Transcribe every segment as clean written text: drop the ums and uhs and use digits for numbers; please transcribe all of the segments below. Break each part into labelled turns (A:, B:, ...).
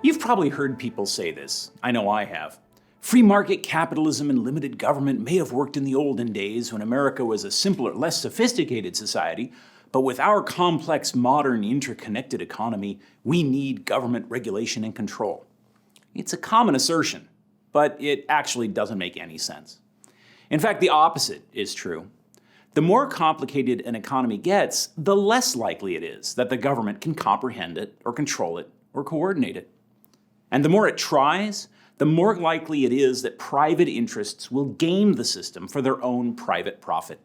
A: You've probably heard people say this. I know I have. Free market capitalism and limited government may have worked in the olden days when America was a simpler, less sophisticated society, but with our complex, modern, interconnected economy, we need government regulation and control. It's a common assertion, but it actually doesn't make any sense. In fact, the opposite is true. The more complicated an economy gets, the less likely it is that the government can comprehend it, or control it, or coordinate it. And the more it tries, the more likely it is that private interests will game the system for their own private profit.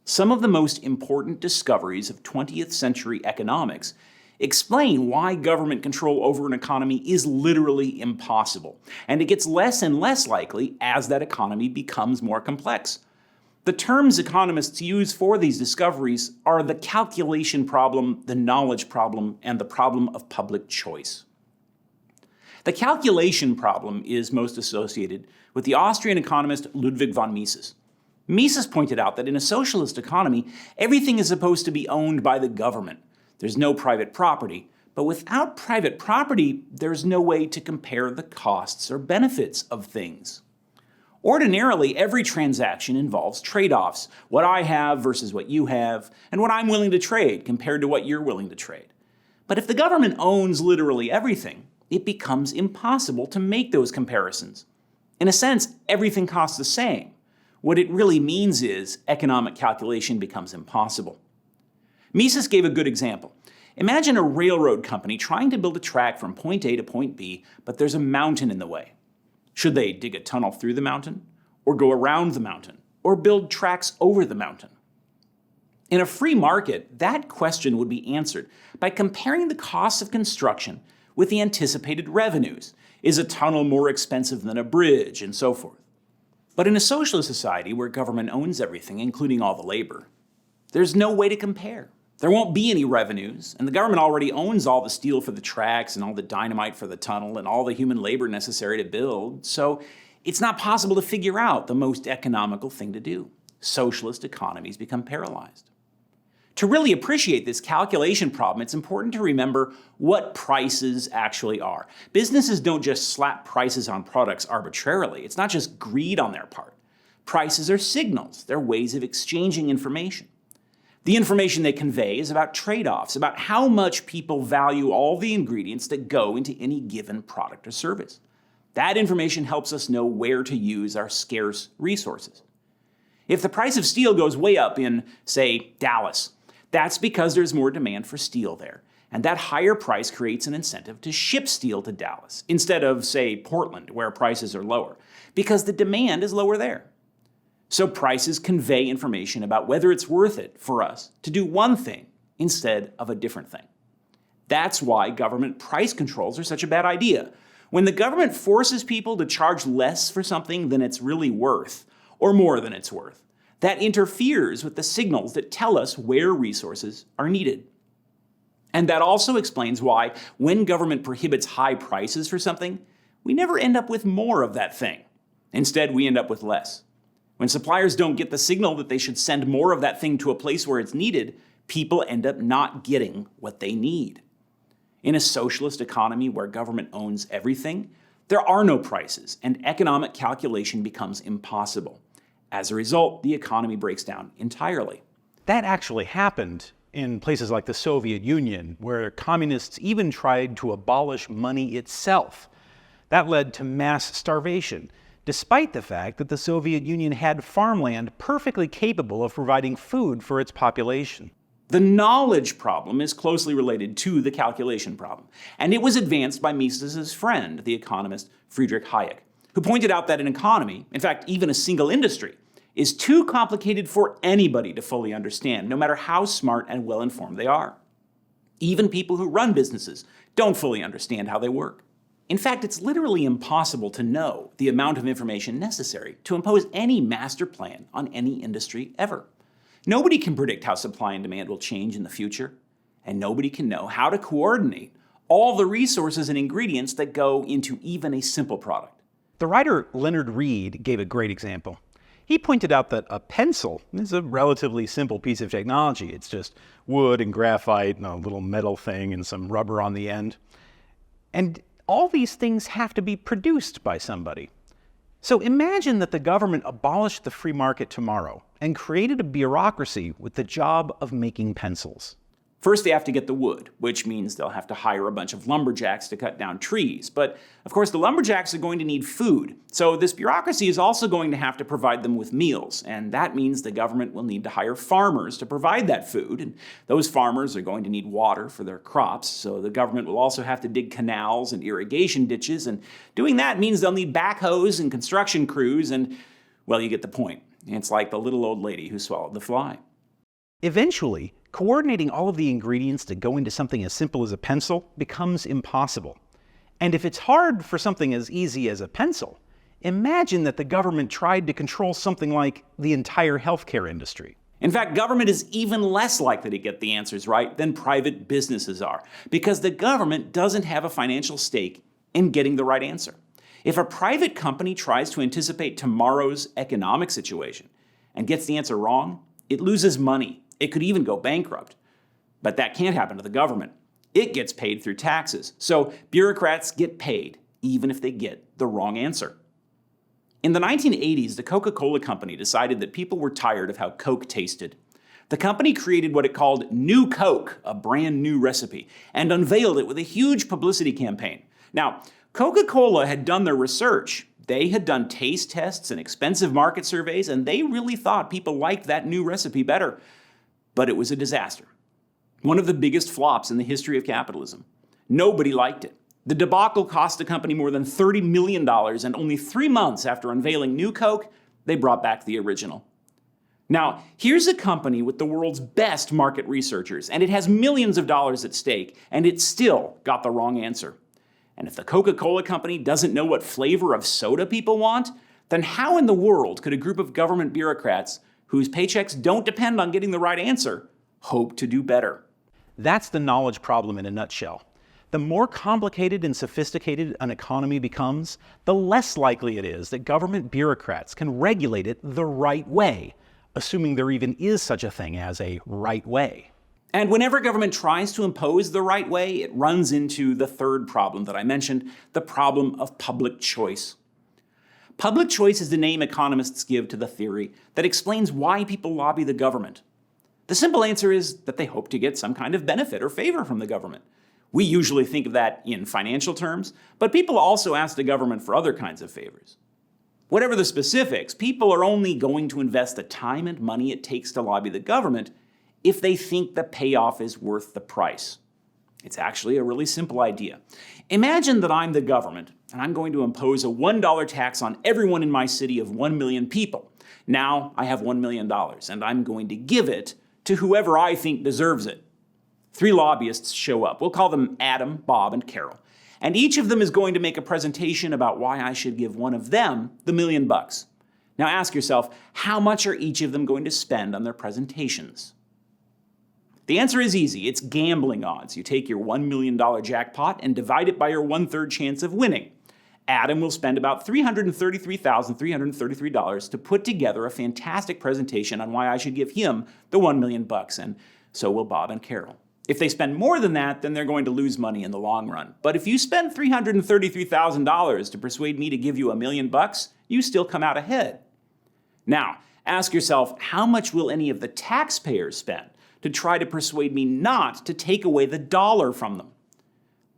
A: Some of the most important discoveries of 20th century economics explain why government control over an economy is literally impossible, and it gets less and less likely as that economy becomes more complex. The terms economists use for these discoveries are the calculation problem, the knowledge problem, and the problem of public choice. The calculation problem is most associated with the Austrian economist Ludwig von Mises. Mises pointed out that in a socialist economy, everything is supposed to be owned by the government. There's no private property, but without private property, there's no way to compare the costs or benefits of things. Ordinarily, every transaction involves trade-offs, what I have versus what you have, and what I'm willing to trade compared to what you're willing to trade. But if the government owns literally everything, it becomes impossible to make those comparisons. In a sense, everything costs the same. What it really means is economic calculation becomes impossible. Mises gave a good example. Imagine a railroad company trying to build a track from point A to point B, but there's a mountain in the way. Should they dig a tunnel through the mountain, or go around the mountain, or build tracks over the mountain? In a free market, that question would be answered by comparing the costs of construction with the anticipated revenues. Is a tunnel more expensive than a bridge, and so forth. But in a socialist society where government owns everything, including all the labor, there's no way to compare. There won't be any revenues, and the government already owns all the steel for the tracks and all the dynamite for the tunnel and all the human labor necessary to build, so it's not possible to figure out the most economical thing to do. Socialist economies become paralyzed. To really appreciate this calculation problem, it's important to remember what prices actually are. Businesses don't just slap prices on products arbitrarily. It's not just greed on their part. Prices are signals. They're ways of exchanging information. The information they convey is about trade-offs, about how much people value all the ingredients that go into any given product or service. That information helps us know where to use our scarce resources. If the price of steel goes way up in, say, Dallas, that's because there's more demand for steel there, and that higher price creates an incentive to ship steel to Dallas instead of, say, Portland, where prices are lower, because the demand is lower there. So prices convey information about whether it's worth it for us to do one thing instead of a different thing. That's why government price controls are such a bad idea. When the government forces people to charge less for something than it's really worth, or more than it's worth, that interferes with the signals that tell us where resources are needed. And that also explains why, when government prohibits high prices for something, we never end up with more of that thing. Instead, we end up with less. When suppliers don't get the signal that they should send more of that thing to a place where it's needed, people end up not getting what they need. In a socialist economy where government owns everything, there are no prices, and economic calculation becomes impossible. As a result, the economy breaks down entirely.
B: That actually happened in places like the Soviet Union, where communists even tried to abolish money itself. That led to mass starvation, despite the fact that the Soviet Union had farmland perfectly capable of providing food for its population.
A: The knowledge problem is closely related to the calculation problem, and it was advanced by Mises' friend, the economist Friedrich Hayek, who pointed out that an economy, in fact, even a single industry, is too complicated for anybody to fully understand, no matter how smart and well-informed they are. Even people who run businesses don't fully understand how they work. In fact, it's literally impossible to know the amount of information necessary to impose any master plan on any industry ever. Nobody can predict how supply and demand will change in the future, and nobody can know how to coordinate all the resources and ingredients that go into even a simple product.
B: The writer Leonard Read gave a great example. He pointed out that a pencil is a relatively simple piece of technology. It's just wood and graphite and a little metal thing and some rubber on the end. And all these things have to be produced by somebody. So imagine that the government abolished the free market tomorrow and created a bureaucracy with the job of making pencils.
A: First, they have to get the wood, which means they'll have to hire a bunch of lumberjacks to cut down trees. But of course, the lumberjacks are going to need food. So this bureaucracy is also going to have to provide them with meals. And that means the government will need to hire farmers to provide that food. And those farmers are going to need water for their crops. So the government will also have to dig canals and irrigation ditches. And doing that means they'll need backhoes and construction crews. And, well, you get the point. It's like the little old lady who swallowed the fly.
B: Eventually, coordinating all of the ingredients to go into something as simple as a pencil becomes impossible. And if it's hard for something as easy as a pencil, imagine that the government tried to control something like the entire healthcare industry.
A: In fact, government is even less likely to get the answers right than private businesses are, because the government doesn't have a financial stake in getting the right answer. If a private company tries to anticipate tomorrow's economic situation and gets the answer wrong, it loses money. It could even go bankrupt. But that can't happen to the government. It gets paid through taxes. So bureaucrats get paid, even if they get the wrong answer. In the 1980s, the Coca-Cola Company decided that people were tired of how Coke tasted. The company created what it called New Coke, a brand new recipe, and unveiled it with a huge publicity campaign. Now, Coca-Cola had done their research. They had done taste tests and expensive market surveys, and they really thought people liked that new recipe better. But it was a disaster. One of the biggest flops in the history of capitalism. Nobody liked it. The debacle cost the company more than $30 million, and only 3 months after unveiling New Coke, they brought back the original. Now, here's a company with the world's best market researchers, and it has millions of dollars at stake, and it still got the wrong answer. And if the Coca-Cola Company doesn't know what flavor of soda people want, then how in the world could a group of government bureaucrats whose paychecks don't depend on getting the right answer hope to do better?
B: That's the knowledge problem in a nutshell. The more complicated and sophisticated an economy becomes, the less likely it is that government bureaucrats can regulate it the right way, assuming there even is such a thing as a right way.
A: And whenever government tries to impose the right way, it runs into the third problem that I mentioned, the problem of public choice. Public choice is the name economists give to the theory that explains why people lobby the government. The simple answer is that they hope to get some kind of benefit or favor from the government. We usually think of that in financial terms, but people also ask the government for other kinds of favors. Whatever the specifics, people are only going to invest the time and money it takes to lobby the government if they think the payoff is worth the price. It's actually a really simple idea. Imagine that I'm the government, and I'm going to impose a $1 tax on everyone in my city of 1 million people. Now I have $1 million, and I'm going to give it to whoever I think deserves it. 3 lobbyists show up. We'll call them Adam, Bob, and Carol. And each of them is going to make a presentation about why I should give one of them the $1 million. Now ask yourself, how much are each of them going to spend on their presentations? The answer is easy. It's gambling odds. You take your $1 million jackpot and divide it by your 1/3 chance of winning. Adam will spend about $333,333 to put together a fantastic presentation on why I should give him the $1 million, and so will Bob and Carol. If they spend more than that, then they're going to lose money in the long run. But if you spend $333,000 to persuade me to give you $1 million, you still come out ahead. Now, ask yourself, how much will any of the taxpayers spend to try to persuade me not to take away the dollar from them?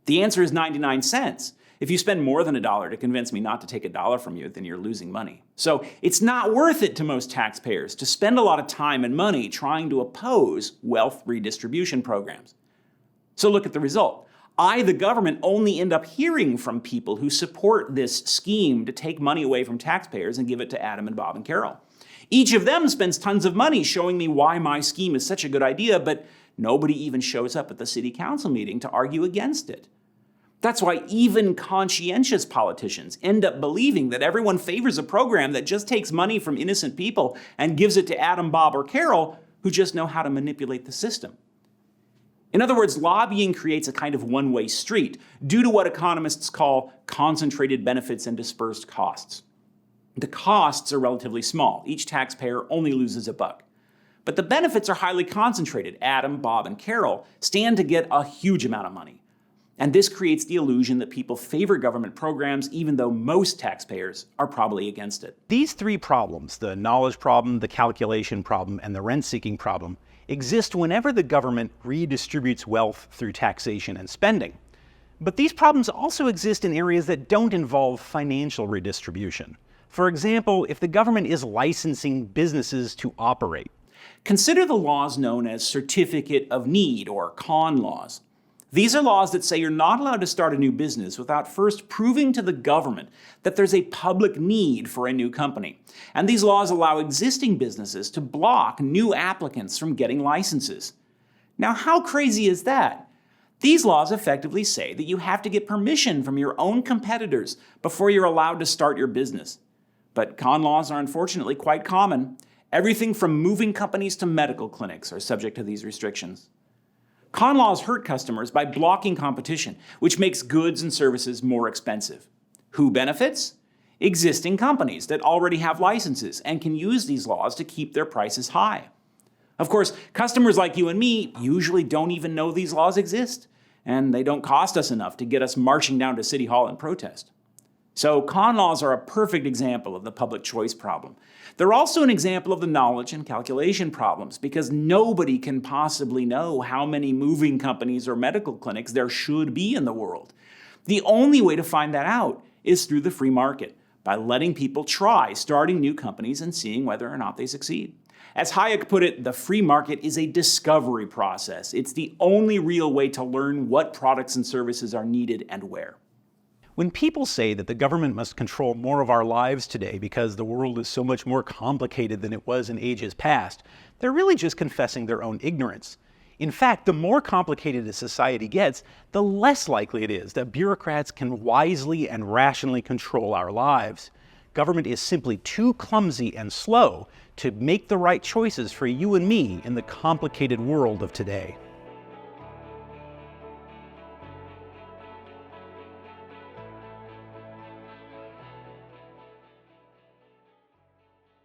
A: The answer is 99 cents. If you spend more than $1 to convince me not to take $1 from you, then you're losing money. So it's not worth it to most taxpayers to spend a lot of time and money trying to oppose wealth redistribution programs. So look at the result. I, the government, only end up hearing from people who support this scheme to take money away from taxpayers and give it to Adam and Bob and Carol. Each of them spends tons of money showing me why my scheme is such a good idea, but nobody even shows up at the city council meeting to argue against it. That's why even conscientious politicians end up believing that everyone favors a program that just takes money from innocent people and gives it to Adam, Bob, or Carol, who just know how to manipulate the system. In other words, lobbying creates a kind of one-way street due to what economists call concentrated benefits and dispersed costs. The costs are relatively small. Each taxpayer only loses $1. But the benefits are highly concentrated. Adam, Bob, and Carol stand to get a huge amount of money. And this creates the illusion that people favor government programs even though most taxpayers are probably against it.
B: These three problems, the knowledge problem, the calculation problem, and the rent-seeking problem, exist whenever the government redistributes wealth through taxation and spending. But these problems also exist in areas that don't involve financial redistribution. For example, if the government is licensing businesses to operate.
A: Consider the laws known as Certificate of Need, or CON laws. These are laws that say you're not allowed to start a new business without first proving to the government that there's a public need for a new company. And these laws allow existing businesses to block new applicants from getting licenses. Now, how crazy is that? These laws effectively say that you have to get permission from your own competitors before you're allowed to start your business. But con laws are unfortunately quite common. Everything from moving companies to medical clinics are subject to these restrictions. Con laws hurt customers by blocking competition, which makes goods and services more expensive. Who benefits? Existing companies that already have licenses and can use these laws to keep their prices high. Of course, customers like you and me usually don't even know these laws exist, and they don't cost us enough to get us marching down to City Hall in protest. So con laws are a perfect example of the public choice problem. They're also an example of the knowledge and calculation problems because nobody can possibly know how many moving companies or medical clinics there should be in the world. The only way to find that out is through the free market, by letting people try starting new companies and seeing whether or not they succeed. As Hayek put it, the free market is a discovery process. It's the only real way to learn what products and services are needed and where.
B: When people say that the government must control more of our lives today because the world is so much more complicated than it was in ages past, they're really just confessing their own ignorance. In fact, the more complicated a society gets, the less likely it is that bureaucrats can wisely and rationally control our lives. Government is simply too clumsy and slow to make the right choices for you and me in the complicated world of today.